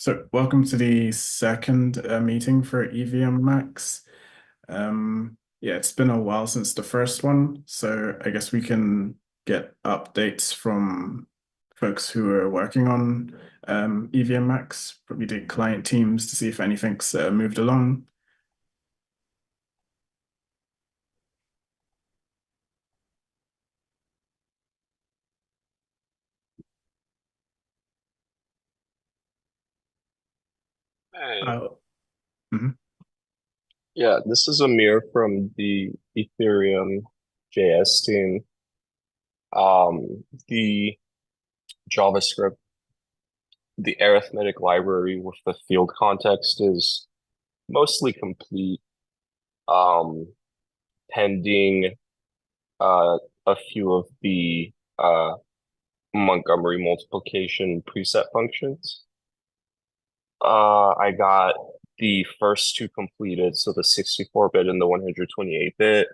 So welcome to the second meeting for EVMMAX. Yeah, it's been a while since the first one, so I guess we can get updates from folks who are working on EVMMAX, probably the client teams to see if anything's moved along. Hey. Uh, mhm. Yeah, this is Amir from the Ethereum JS team. The JavaScript, the arithmetic library with the field context is mostly complete, um, pending a few of the Montgomery multiplication preset functions. I got the first two completed, so the 64-bit and the 128-bit,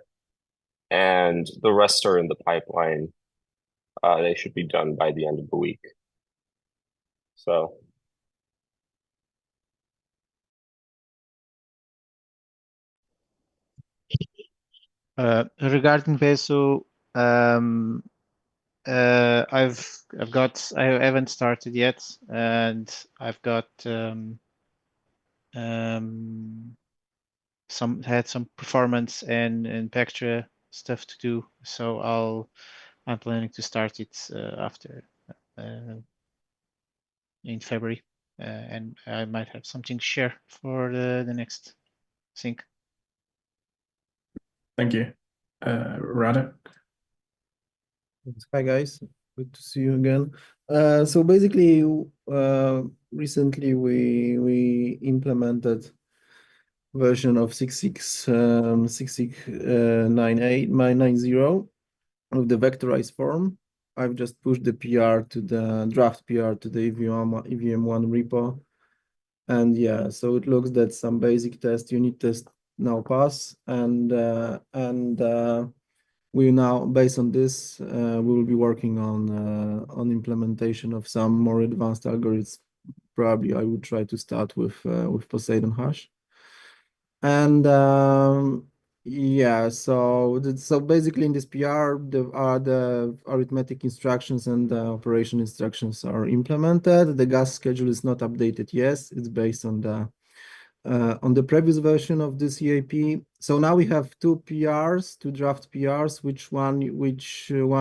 and the rest are in the pipeline. They should be done by the end of the week. So, Regarding Vesu, um, I haven't started yet, and I've got some performance and Pectra stuff to do. So I'm planning to start it after in February, and I might have something to share for the next sync. Thank you. Radek? Hi guys, good to see you again. So basically, recently we implemented version of 6690 of the vectorized form. I've just pushed the PR to the draft PR to the EVM1 repo, and yeah, so it looks that some basic test unit test now pass, and we now, based on this, we will be working on implementation of some more advanced algorithms. Probably I would try to start with Poseidon hash. And yeah, so basically in this PR, the arithmetic instructions and the operation instructions are implemented. The gas schedule is not updated yet. It's based on the previous version of this EAP. So now we have two PRs, two draft PRs, which one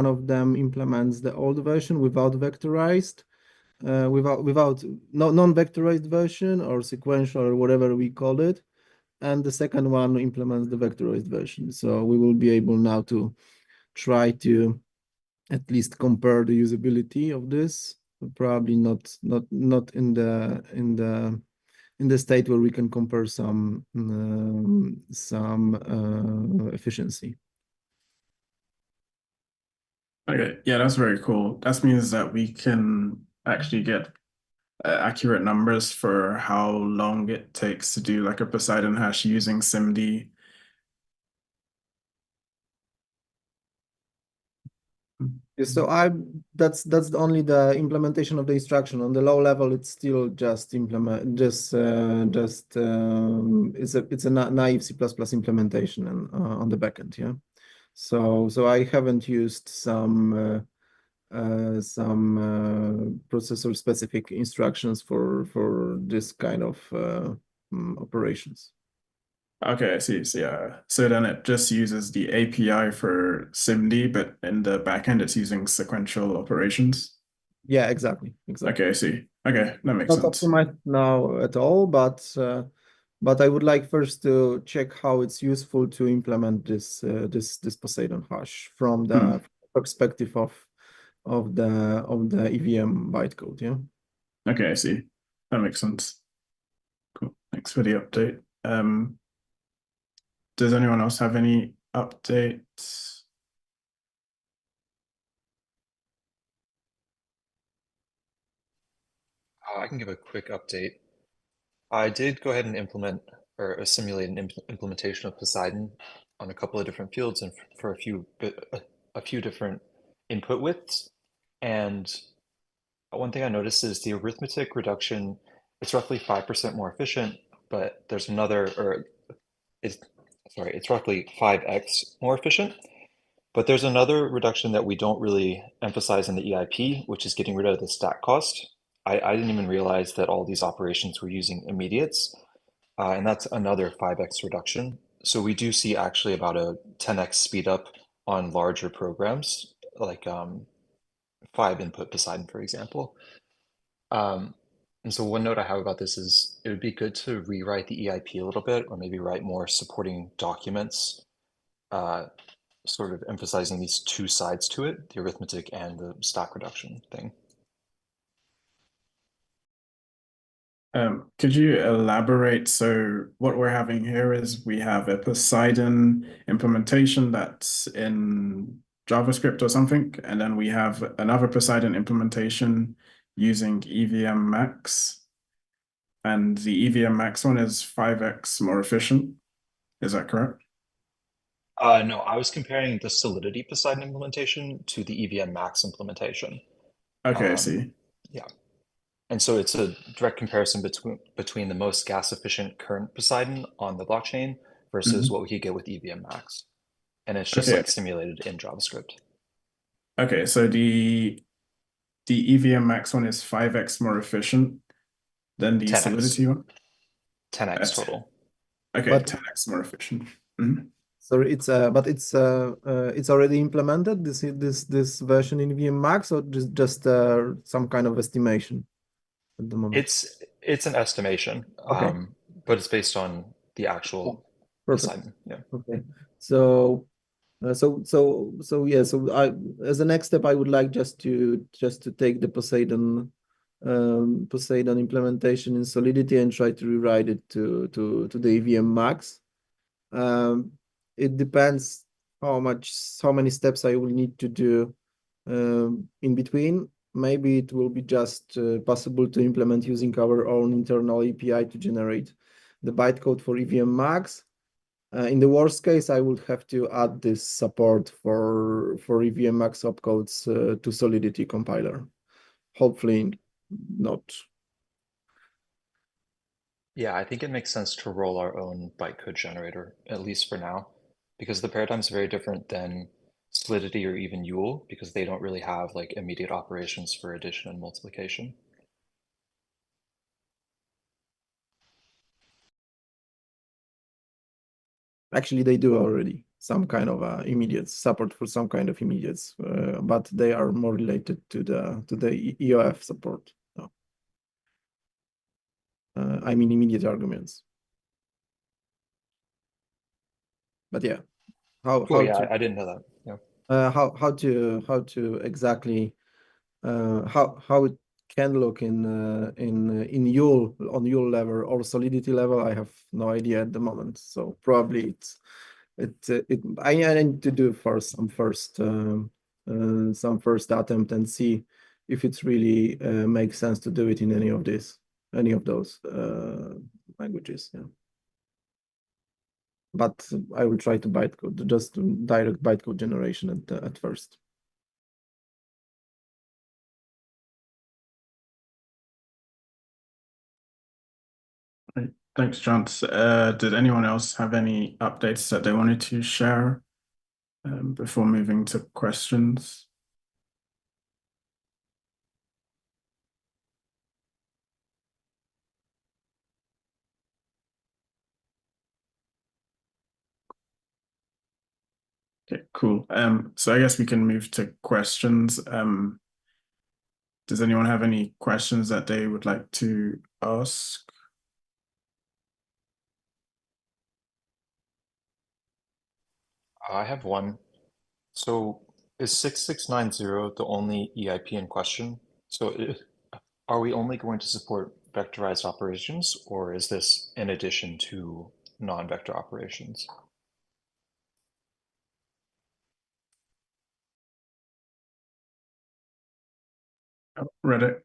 of them implements the old version without vectorized, without non-vectorized version or sequential or whatever we call it. And the second one implements the vectorized version. So we will be able now to try to at least compare the usability of this. Probably not in the state where we can compare some efficiency. Okay, yeah, that's very cool. That means that we can actually get accurate numbers for how long it takes to do like a Poseidon hash using SIMD. So that's only the implementation of the instruction. On the low level, it's still just it's a naive C++ implementation on the backend, yeah. So I haven't used some processor specific instructions for this kind of operations. Okay, I see. So yeah, so then it just uses the API for SIMD, but in the backend it's using sequential operations. Yeah, exactly. Okay, I see. Okay, that makes Not sense. optimized now at all, but I would like first to check how it's useful to implement this Poseidon hash from the perspective of the EVM bytecode. Yeah. Okay, I see. That makes sense. Cool. Thanks for the update. Does anyone else have any updates? I can give a quick update. I did go ahead and implement or simulate an implementation of Poseidon on a couple of different fields and for a few different input widths. And one thing I noticed is the arithmetic reduction it's roughly 5% more efficient, but there's another, or it's roughly 5x more efficient. But there's another reduction that we don't really emphasize in the EIP, which is getting rid of the stack cost. I didn't even realize that all these operations were using immediates, and that's another 5x reduction. So we do see actually about a 10x speed up on larger programs, like 5-input Poseidon, for example. And so one note I have about this is it would be good to rewrite the EIP a little bit, or maybe write more supporting documents, sort of emphasizing these two sides to it, the arithmetic and the stack reduction thing. Could you elaborate? So what we're having here is we have a Poseidon implementation that's in JavaScript or something, and then we have another Poseidon implementation using EVMMAX. And the EVMMAX one is 5x more efficient. Is that correct? No, I was comparing the Solidity Poseidon implementation to the EVMMAX implementation. Okay, I see. Yeah. And so it's a direct comparison between the most gas efficient current Poseidon on the blockchain versus what we could get with EVMMAX. And it's just Okay. like simulated in JavaScript. Okay, so the EVMMAX one is 5x more efficient than the 10x. Solidity one? 10x total. Okay, But- 10x more efficient. Mhm. Sorry, it's already implemented, this version in EVMMAX, or just some kind of estimation at the moment? It's an estimation, Okay. but it's based on the actual Perfect. Poseidon. Yeah. Okay. So I, as a next step, I would like just to take the Poseidon implementation in Solidity and try to rewrite it to the EVMMAX. It depends how many steps I will need to do in between. Maybe it will be just possible to implement using our own internal API to generate the bytecode for EVMMAX. In the worst case, I would have to add this support for EVMMAX opcodes to Solidity compiler. Hopefully not. Yeah, I think it makes sense to roll our own bytecode generator, at least for now, because the paradigm is very different than Solidity or even Yule, because they don't really have like immediate operations for addition and multiplication. Actually, they do already some kind of immediate support for some kind of immediates, but they are more related to the EOF support. No. I mean immediate arguments. But yeah, Oh yeah, I didn't know that. Yeah. how to exactly how it can look in Yule on Yule level or Solidity level, I have no idea at the moment. So probably I need to do some first attempt and see if it really makes sense to do it in any of those languages. Yeah. But I will try to bytecode, just direct bytecode generation at first. Right. Thanks, Chance. Did anyone else have any updates that they wanted to share before moving to questions? Okay, cool. So I guess we can move to questions. Does anyone have any questions that they would like to ask? I have one. So is 6690 the only EIP in question? So are we only going to support vectorized operations, or is this in addition to non-vector operations? Reddit.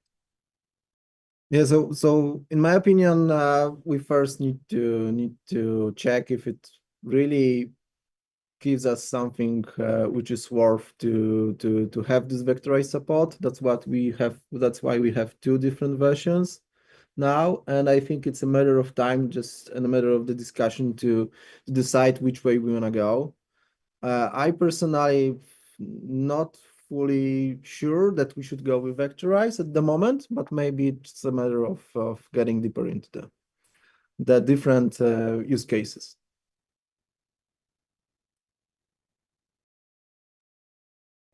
Yeah, so in my opinion, we first need to check if it really gives us something which is worth to have this vectorized support. That's what we have. That's why we have two different versions. now, and I think it's a matter of time, just a matter of the discussion to decide which way we want to go. I personally not fully sure that we should go with vectorize at the moment, but maybe it's a matter of getting deeper into the different use cases.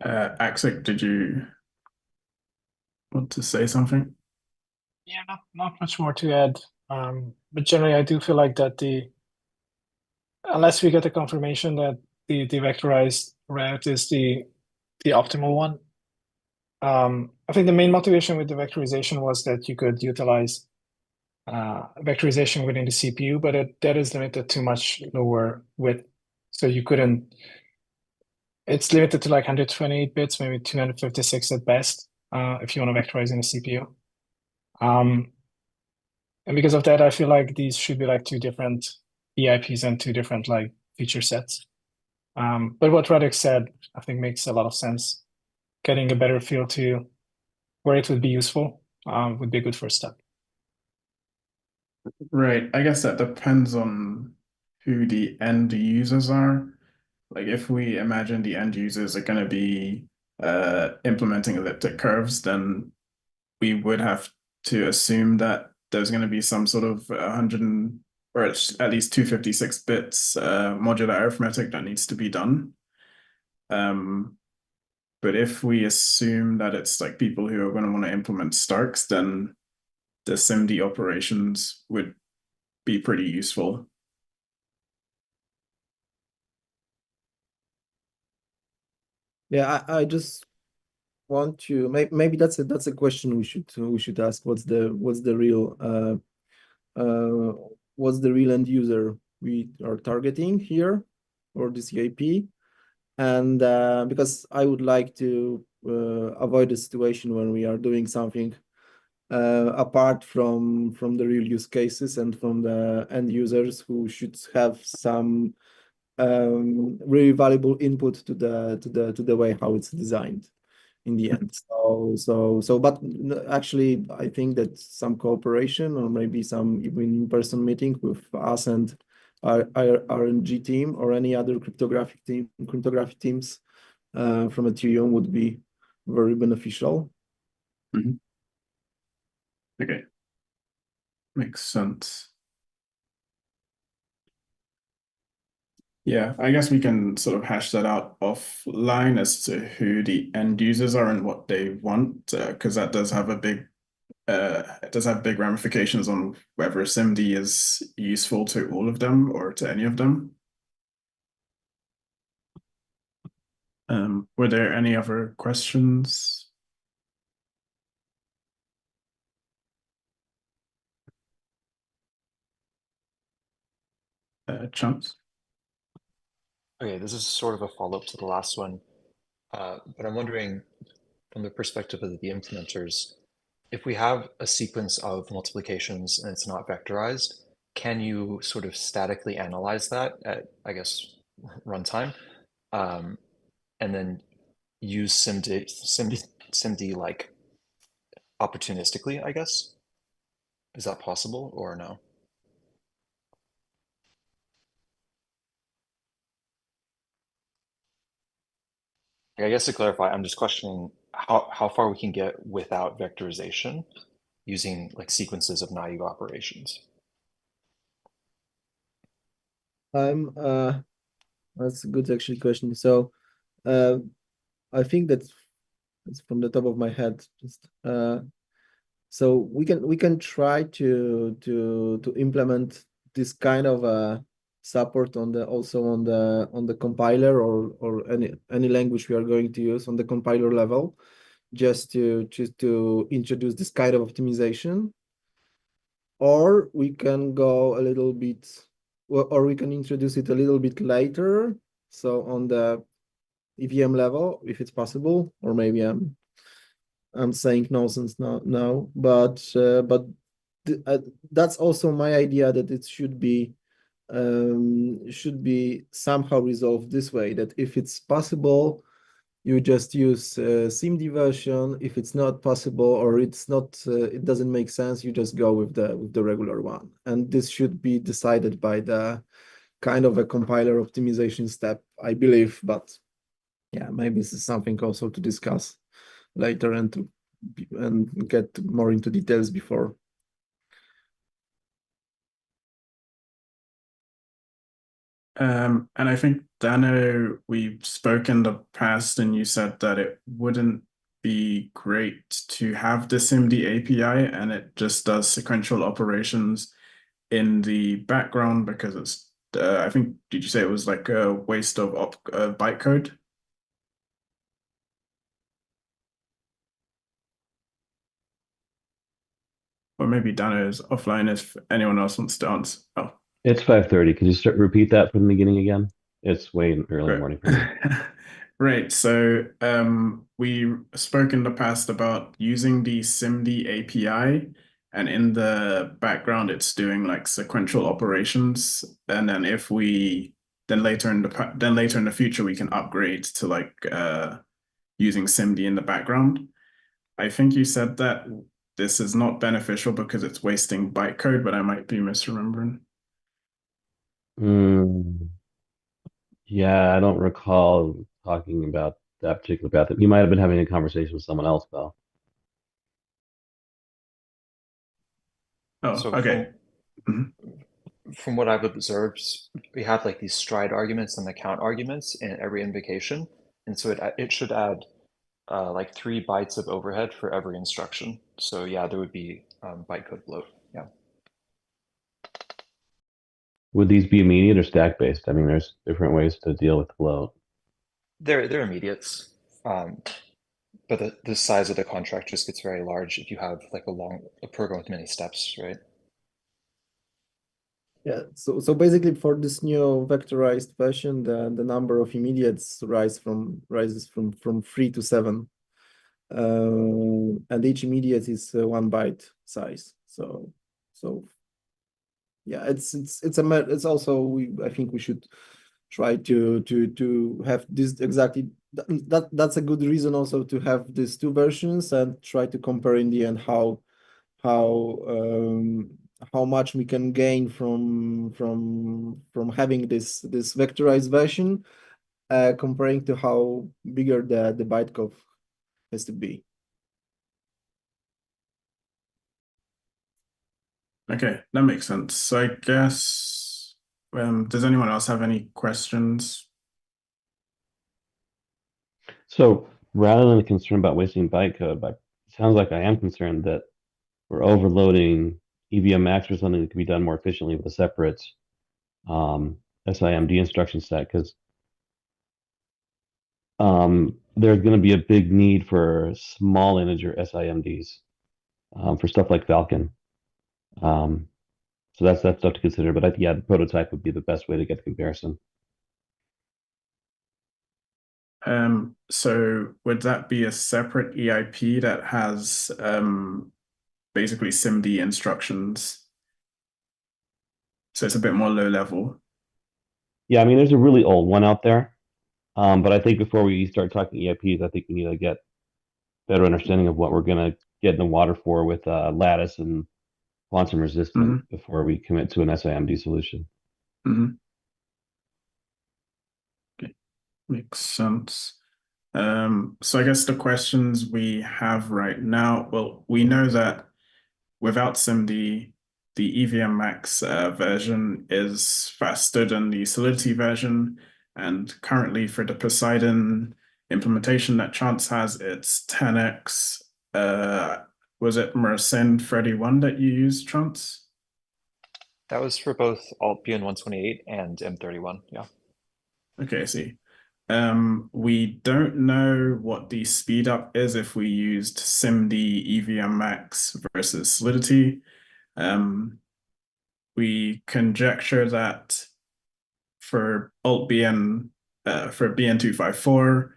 Axic, did you want to say something? Yeah, not much more to add. But generally, I do feel like that unless we get a confirmation that the vectorized route is the optimal one, I think the main motivation with the vectorization was that you could utilize vectorization within the CPU, but that is limited to much lower width. So you couldn't, it's limited to like 128 bits, maybe 256 at best, if you want to vectorize in a CPU. And because of that, I feel like these should be like two different EIPs and two different like feature sets. But what Radek said, I think makes a lot of sense. Getting a better feel to where it would be useful would be a good first step. Right. I guess that depends on who the end users are. Like if we imagine the end users are going to be implementing elliptic curves, then we would have to assume that there's going to be some sort of 100 or at least 256 bits modular arithmetic that needs to be done. But if we assume that it's like people who are going to want to implement Starks, then the SIMD operations would be pretty useful. Yeah, I just want to maybe that's a question we should ask. What's the real end user we are targeting here for this EIP? And because I would like to avoid a situation when we are doing something apart from the real use cases and from the end users who should have some really valuable input to the way how it's designed in the end. But actually, I think that some cooperation or maybe some even in-person meeting with us and our RNG team or any other cryptographic teams from Ethereum would be very beneficial. Mm-hmm. Okay. Makes sense. Yeah, I guess we can sort of hash that out offline as to who the end users are and what they want, because that does have big ramifications on whether SIMD is useful to all of them or to any of them. Were there any other questions? Chunks? Okay, this is sort of a follow-up to the last one, but I'm wondering from the perspective of the implementers, if we have a sequence of multiplications and it's not vectorized, can you sort of statically analyze that at, I guess, runtime, and then use SIMD like opportunistically, I guess? Is that possible or no? I guess to clarify, I'm just questioning how far we can get without vectorization using like sequences of naive operations. That's a good actually question. So I think that's from the top of my head. Just so we can try to implement this kind of support on the compiler or any language we are going to use on the compiler level, just to introduce this kind of optimization. Or we can go a little bit, or we can introduce it a little bit later. So on the EVM level, if it's possible, or maybe I'm saying nonsense now, but that's also my idea that it should be somehow resolved this way. That if it's possible, you just use SIMD version. If it's not possible or it's not, it doesn't make sense, you just go with the regular one. And this should be decided by the kind of a compiler optimization step, I believe. But yeah, maybe this is something also to discuss later and get more into details before. And I think, Dano, we've spoken in the past and you said that it wouldn't be great to have the SIMD API and it just does sequential operations in the background because it's, I think, did you say it was like a waste of bytecode? Or maybe Dano is offline if anyone else wants to answer. Oh, It's 5:30. Could you repeat that from the beginning again? It's way early in the morning for me. Right. So we spoke in the past about using the SIMD API, and in the background it's doing like sequential operations. And then if we then later in the future we can upgrade to like using SIMD in the background. I think you said that this is not beneficial because it's wasting bytecode, but I might be misremembering. Yeah, I don't recall talking about that particular path. You might have been having a conversation with someone else, though. Oh, So okay. from what I've observed, we have like these stride arguments and the count arguments in every invocation. And so it should add like 3 bytes of overhead for every instruction. So yeah, there would be bytecode bloat. Yeah. Would these be immediate or stack based? I mean, there's different ways to deal with bloat. They're immediates. But the size of the contract just gets very large if you have like a program with many steps, right? Yeah, so basically for this new vectorized version, the number of immediates rises from 3 to 7. And each immediate is 1 byte size. So yeah, it's also I think we should try to have this exactly that's a good reason also to have these 2 versions and try to compare in the end how much we can gain from having this vectorized version, comparing to how bigger the bytecode has to be. Okay, that makes sense. So I guess, does anyone else have any questions? So rather than the concern about wasting bytecode, but it sounds like I am concerned that we're overloading EVMMAX for something that can be done more efficiently with a separate SIMD instruction set, because there's going to be a big need for small integer SIMDs for stuff like Falcon. So that's stuff to consider. But yeah, the prototype would be the best way to get the comparison. So would that be a separate EIP that has basically SIMD instructions? So it's a bit more low level. Yeah, I mean, there's a really old one out there. But I think before we start talking EIPs, I think we need to get better understanding of what we're going to get in the water for with lattice and quantum resistant before we commit to an SIMD solution. Okay. Makes sense. So I guess the questions we have right now, well, we know that without SIMD, the EVMMAX version is faster than the Solidity version, and currently for the Poseidon implementation that Chance has, it's 10x. Was it Mersenne 31 that you used, Chance? That was for both Alt BN128 and M31, yeah. Okay, I see. We don't know what the speed up is if we used SIMD EVMMAX versus Solidity. We conjecture that for Alt BN, for BN254,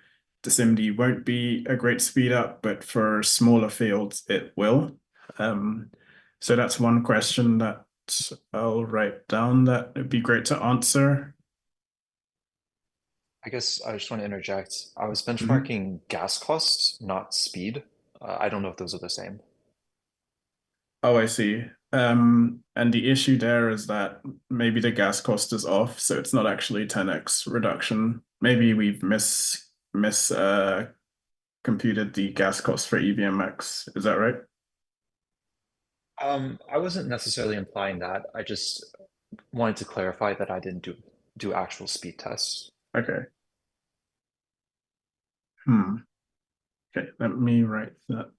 the SIMD won't be a great speed up, but for smaller fields, it will. So that's one question that I'll write down that would be great to answer. I guess I just want to interject. I was Mm-hmm. benchmarking gas costs, not speed. I don't know if those are the same. Oh, I see. And the issue there is that maybe the gas cost is off, so it's not actually 10x reduction. Maybe we've computed the gas cost for EVMMAX. Is that right? I wasn't necessarily implying that. I just wanted to clarify that I didn't do actual speed tests. Okay. Okay, let me write that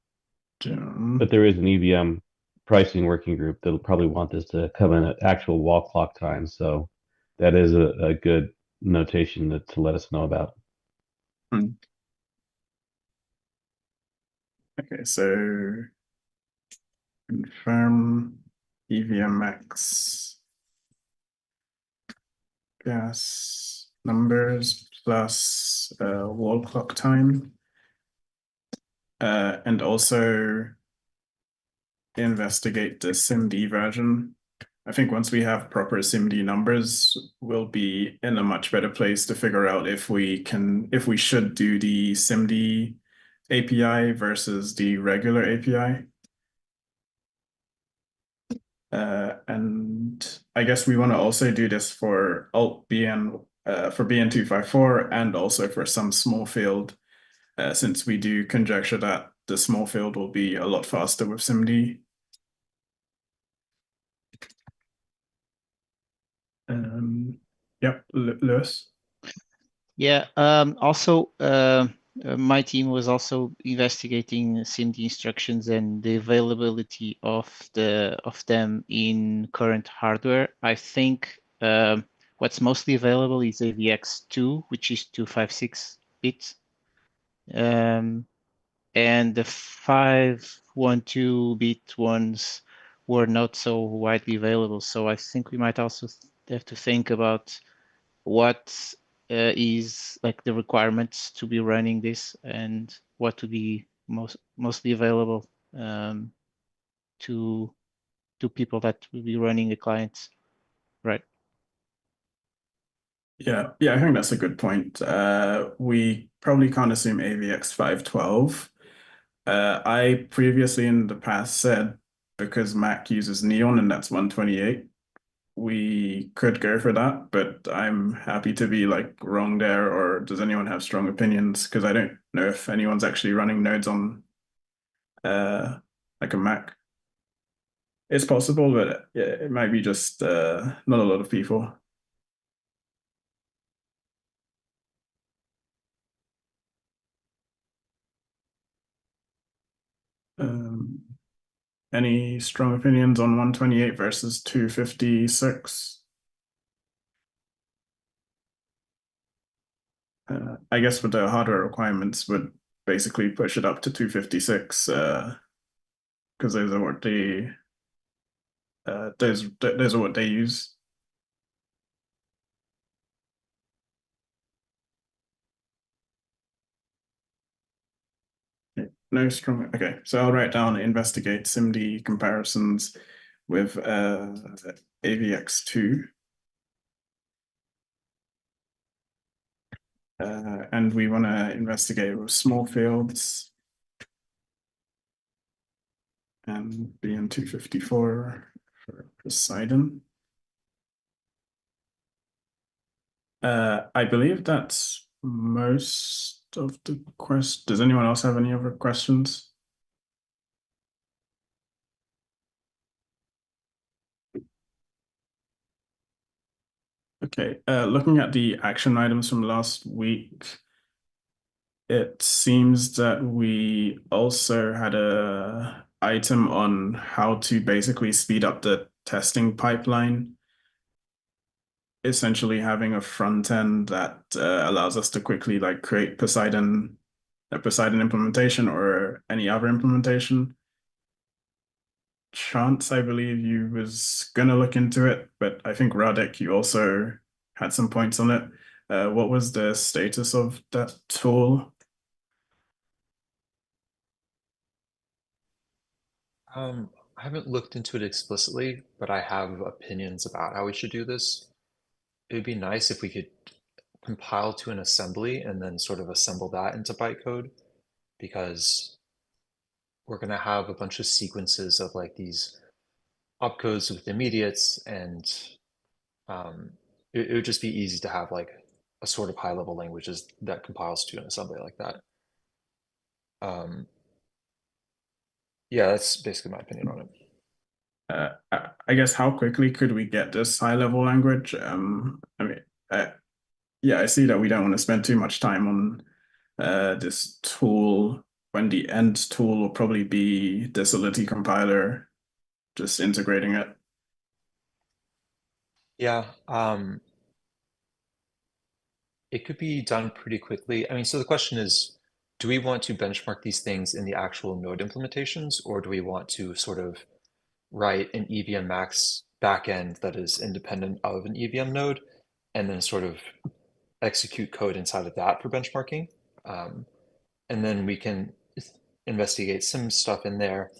down. But there is an EVM pricing working group that'll probably want this to come in at actual wall clock time. So that is a good notation to let us know about. Okay, so confirm EVMMAX gas numbers plus wall clock time. And also investigate the SIMD version. I think once we have proper SIMD numbers, we'll be in a much better place to figure out if we should do the SIMD API versus the regular API. And I guess we want to also do this for alt BN for BN254 and also for some small field, since we do conjecture that the small field will be a lot faster with SIMD. Yep, Lewis. Yeah. Also, my team was also investigating SIMD instructions and the availability of them in current hardware. I think what's mostly available is AVX2, which is 256 bits, and the 512-bit ones were not so widely available. So I think we might also have to think about what is like the requirements to be running this and what to be mostly available to people that will be running the clients, right? Yeah, I think that's a good point. We probably can't assume AVX 512. I previously in the past said because Mac uses Neon and that's 128, we could go for that, but I'm happy to be like wrong there. Or does anyone have strong opinions? Because I don't know if anyone's actually running nodes on like a Mac. It's possible, but yeah, it might be just not a lot of people. Any strong opinions on 128 versus 256? I guess with the hardware requirements would basically push it up to 256 because those are what those are what they use. No strong. Okay, so I'll write down investigate SIMD comparisons with AVX2. And we want to investigate with small fields and BN254 for Poseidon. I believe that's most of the questions. Does anyone else have any other questions? Okay, looking at the action items from last week, it seems that we also had a item on how to basically speed up the testing pipeline. Essentially having a front end that allows us to quickly like create a Poseidon implementation or any other implementation. Chance, I believe you was gonna look into it, but I think Radek, you also had some points on it. What was the status of that tool? I haven't looked into it explicitly, but I have opinions about how we should do this. It would be nice if we could compile to an assembly and then sort of assemble that into bytecode, because we're going to have a bunch of sequences of like these opcodes with immediates, and it would just be easy to have like a sort of high level languages that compiles to an assembly like that. Yeah, that's basically my opinion on it. I guess how quickly could we get this high level language? I mean, yeah, I see that we don't want to spend too much time on this tool when the end tool will probably be the Solidity compiler, just integrating it. Yeah, it could be done pretty quickly. I mean, so the question is, do we want to benchmark these things in the actual node implementations, or do we want to sort of write an EVMMAX backend that is independent of an EVM node, and then sort of execute code inside of that for benchmarking? And then we can investigate some stuff in there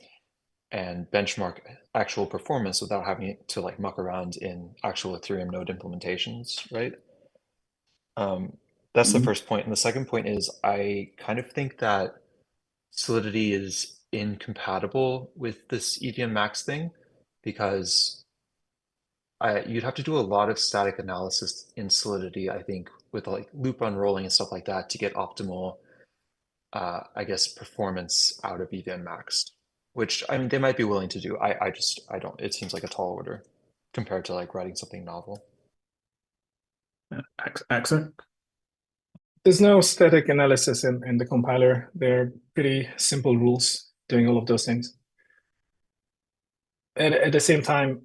and benchmark actual performance without having to like muck around in actual Ethereum node implementations, right? That's the first point. And the second point is I kind of think that Solidity is incompatible with this EVMMAX thing, because you'd have to do a lot of static analysis in Solidity, I think, with like loop unrolling and stuff like that to get optimal, I guess, performance out of EVMMAX, which I mean, they might be willing to do. I don't, it seems like a tall order compared to like writing something novel. Exit? There's no static analysis in the compiler. They're pretty simple rules doing all of those things. At the same time,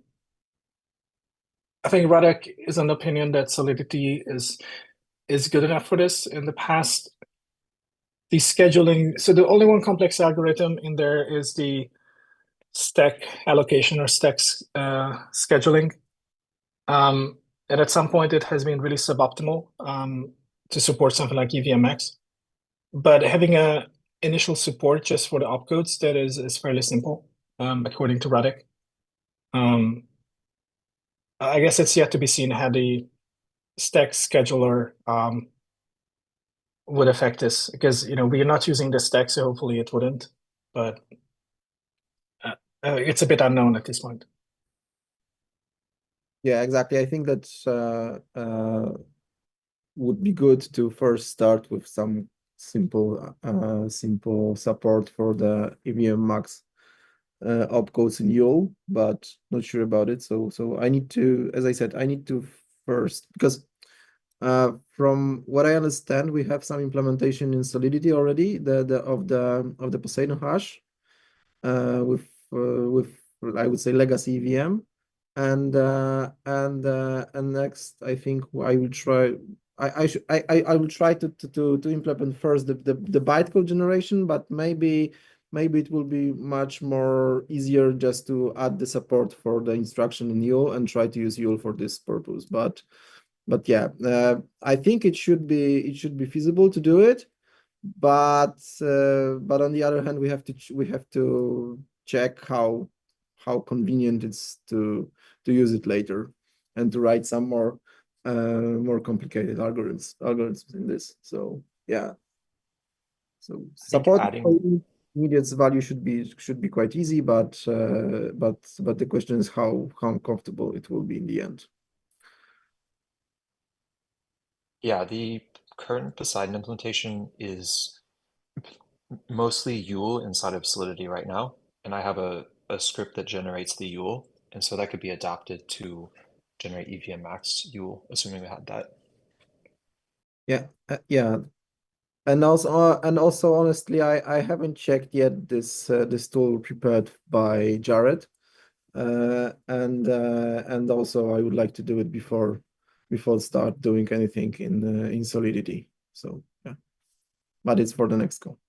I think Radek is an opinion that Solidity is good enough for this. In the past, the scheduling, so the only one complex algorithm in there is the stack allocation or stack scheduling. And at some point, it has been really suboptimal to support something like EVMMAX. But having a initial support just for the opcodes, that is fairly simple, according to Radek. I guess it's yet to be seen how the stack scheduler would affect this, because we are not using the stack, so hopefully it wouldn't. But it's a bit unknown at this point. Yeah, exactly. I think that would be good to first start with some simple support for the EVMMAX opcodes in YOL, but not sure about it. So I need to, as I said, I need to first, because from what I understand, we have some implementation in Solidity already, of the Poseidon hash, with I would say legacy EVM, and next I think I will try. I will try to implement first the bytecode generation, but maybe it will be much more easier just to add the support for the instruction in YOL and try to use YOL for this purpose. But yeah, I think it should be feasible to do it. But on the other hand, we have to check how convenient it's to use it later and to write some more complicated algorithms in this. So yeah. So support immediate value should be quite easy, but the question is how comfortable it will be in the end. Yeah, the current Poseidon implementation is mostly YOL inside of Solidity right now, and I have a script that generates the YOL, and so that could be adapted to generate EVMMAX YOL, assuming we had that. Yeah, yeah. And also, honestly, I haven't checked yet this tool prepared by Jared, and also I would like to do it before start doing anything in Solidity. So yeah, but it's for the next call.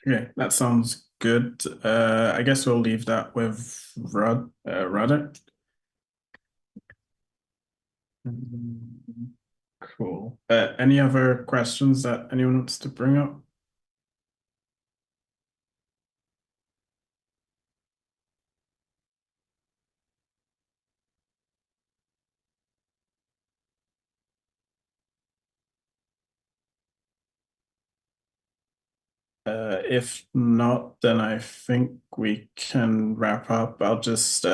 Okay, that sounds good. I guess we'll leave that with Radek. Cool. Any other questions that anyone wants to bring up? If not, then I think we can wrap up. I'll just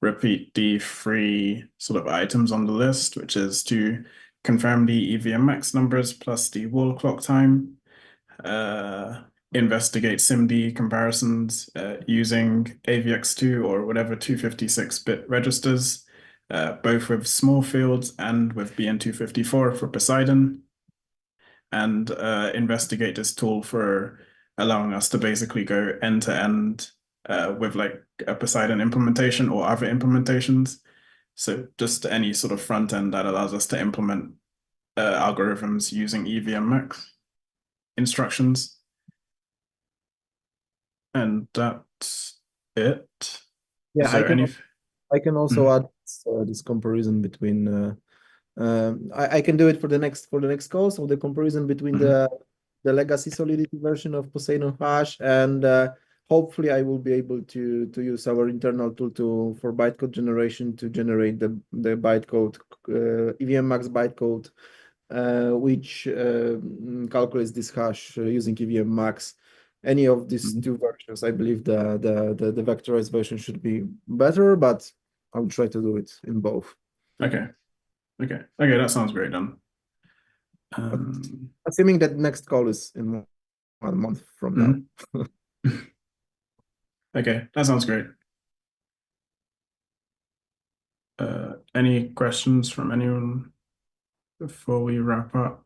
repeat the 3 sort of items on the list, which is to confirm the EVMMAX numbers plus the wall clock time, investigate SIMD comparisons using AVX2 or whatever 256-bit registers, both with small fields and with BN254 for Poseidon, and investigate this tool for allowing us to basically go end to end with like a Poseidon implementation or other implementations. So just any sort of front end that allows us to implement algorithms using EVMMAX instructions. And that's it. Yeah, Is there I can also add this comparison between. I can do it for the next call. So the comparison between the legacy Solidity version of Poseidon Hash and hopefully I will be able to use our internal tool for bytecode generation to generate the bytecode EVMMAX bytecode, which calculates this hash using EVMMAX. Any of these 2 versions, I believe the vectorized version should be better, but I'll try to do it in both. Okay, that sounds great then. Assuming that next call is in 1 month from now. Okay, that sounds great. Any questions from anyone before we wrap up?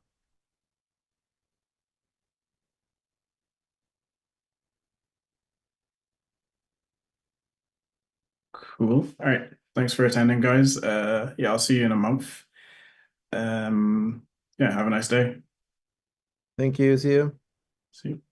Cool. All right. Thanks for attending, guys. Yeah, I'll see you in a month. Yeah, have a nice day. Thank you. See you. See you.